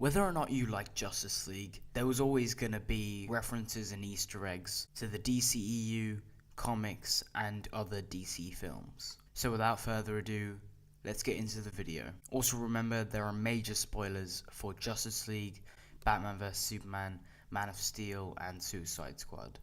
Whether or not you like Justice League, there was always going to be references and Easter eggs to the DCEU, comics, and other DC films. So without further ado, let's get into the video. Also remember, there are major spoilers for Justice League, Batman vs Superman, Man of Steel, and Suicide Squad.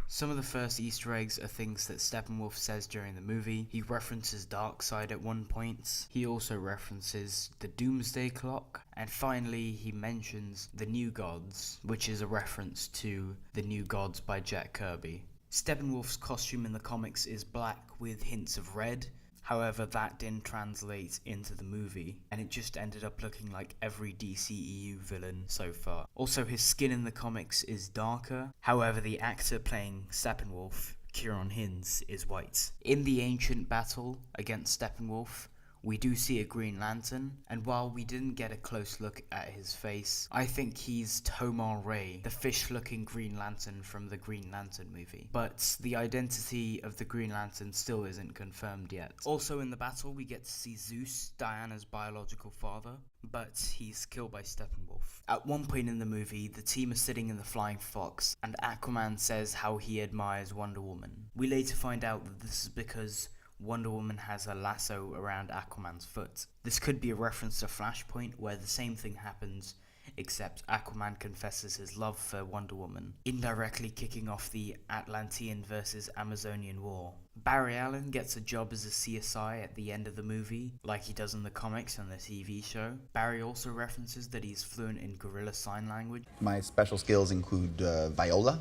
Some of the first Easter eggs are things that Steppenwolf says during the movie. He references Darkseid at one point. He also references the Doomsday Clock. And finally, he mentions the New Gods, which is a reference to The New Gods by Jack Kirby. Steppenwolf's costume in the comics is black with hints of red. However, that didn't translate into the movie, and it just ended up looking like every DCEU villain so far. Also, his skin in the comics is darker. However, the actor playing Steppenwolf, Kieron Hinz, is white. In the ancient battle against Steppenwolf, we do see a Green Lantern, and while we didn't get a close look at his face, I think he's Tomar Ray, the fish-looking Green Lantern from the Green Lantern movie. But the identity of the Green Lantern still isn't confirmed yet. Also in the battle, we get to see Zeus, Diana's biological father, but he's killed by Steppenwolf. At one point in the movie, the team are sitting in the Flying Fox, and Aquaman says how he admires Wonder Woman. We later find out that this is because Wonder Woman has a lasso around Aquaman's foot. This could be a reference to Flashpoint, where the same thing happens, except Aquaman confesses his love for Wonder Woman, indirectly kicking off the Atlantean versus Amazonian War. Barry Allen gets a job as a CSI at the end of the movie, like he does in the comics and the TV show. Barry also references that he's fluent in Gorilla Sign Language. My special skills include Viola,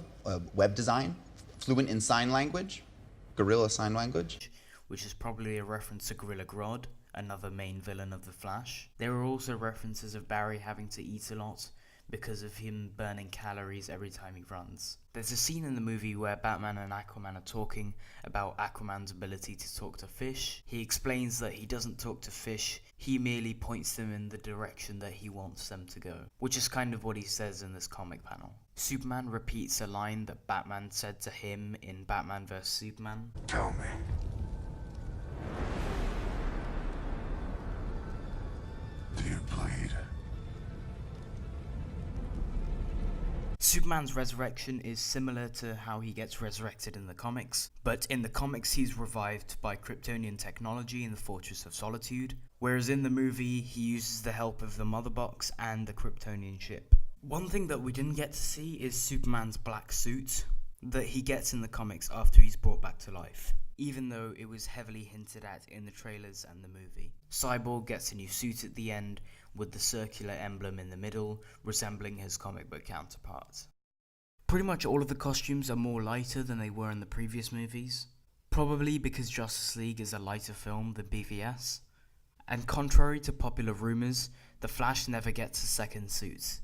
web design, fluent in sign language, Gorilla Sign Language, which is probably a reference to Gorilla Grodd, another main villain of The Flash. There are also references of Barry having to eat a lot because of him burning calories every time he runs. There's a scene in the movie where Batman and Aquaman are talking about Aquaman's ability to talk to fish. He explains that he doesn't talk to fish, he merely points them in the direction that he wants them to go, which is kind of what he says in this comic panel. Superman repeats a line that Batman said to him in Batman vs Superman. Tell me. Do you bleed? Superman's resurrection is similar to how he gets resurrected in the comics, but in the comics he's revived by Kryptonian technology in the Fortress of Solitude, whereas in the movie he uses the help of the Mother Box and the Kryptonian ship. One thing that we didn't get to see is Superman's black suit that he gets in the comics after he's brought back to life, even though it was heavily hinted at in the trailers and the movie. Cyborg gets a new suit at the end, with the circular emblem in the middle, resembling his comic book counterpart. Pretty much all of the costumes are more lighter than they were in the previous movies, probably because Justice League is a lighter film than BVS, and contrary to popular rumours, the Flash never gets a second suit.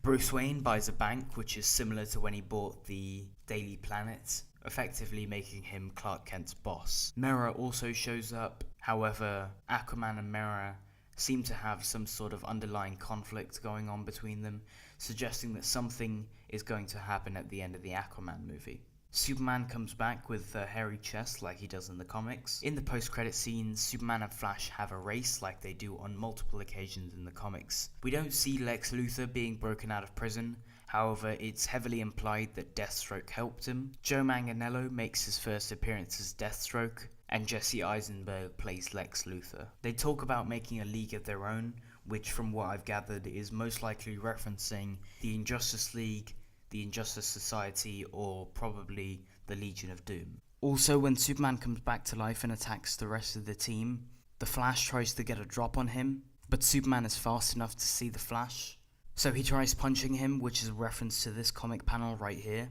Bruce Wayne buys a bank, which is similar to when he bought the Daily Planet, effectively making him Clark Kent's boss. Mera also shows up, however, Aquaman and Mera seem to have some sort of underlying conflict going on between them, suggesting that something is going to happen at the end of the Aquaman movie. Superman comes back with a hairy chest like he does in the comics. In the post-credit scenes, Superman and Flash have a race like they do on multiple occasions in the comics. We don't see Lex Luthor being broken out of prison, however it's heavily implied that Deathstroke helped him. Joe Manganiello makes his first appearance as Deathstroke, and Jesse Eisenberg plays Lex Luthor. They talk about making a league of their own, which from what I've gathered is most likely referencing the Injustice League, the Injustice Society, or probably the Legion of Doom. Also, when Superman comes back to life and attacks the rest of the team, the Flash tries to get a drop on him, but Superman is fast enough to see the Flash, so he tries punching him, which is a reference to this comic panel right here.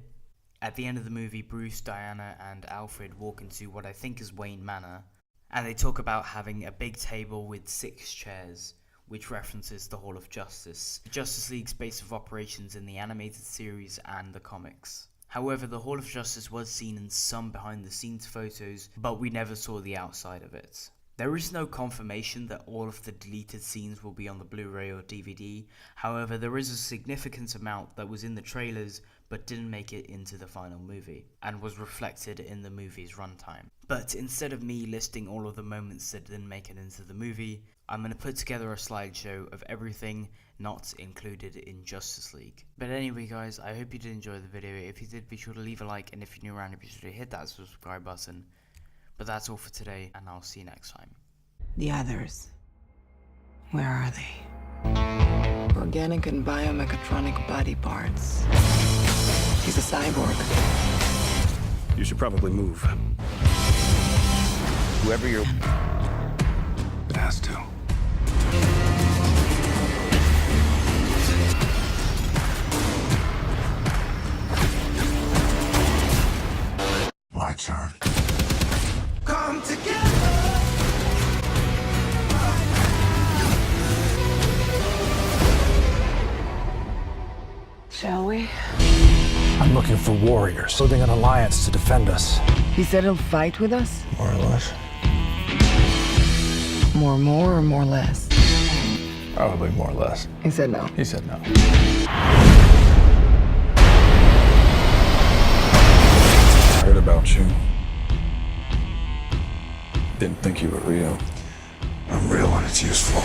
At the end of the movie, Bruce, Diana, and Alfred walk into what I think is Wayne Manor, and they talk about having a big table with 6 chairs, which references the Hall of Justice, the Justice League's base of operations in the animated series and the comics. However, the Hall of Justice was seen in some behind-the-scenes photos, but we never saw the outside of it. There is no confirmation that all of the deleted scenes will be on the Blu-ray or DVD, however there is a significant amount that was in the trailers but didn't make it into the final movie, and was reflected in the movie's runtime. But instead of me listing all of the moments that didn't make it into the movie, I'm going to put together a slideshow of everything not included in Justice League. But anyway guys, I hope you did enjoy the video. If you did, be sure to leave a like, and if you're new around, be sure to hit that subscribe button. But that's all for today, and I'll see you next time. The others. Where are they? Organic and biomechatronic body parts. He's a cyborg. You should probably move. Whoever you're. It has to. My turn. Come together! Shall we? I'm looking for warriors, building an alliance to defend us. He said he'll fight with us? More or less. More or more less? Probably more or less. He said no. He said no. I heard about you. Didn't think you were real. I'm real when it's useful.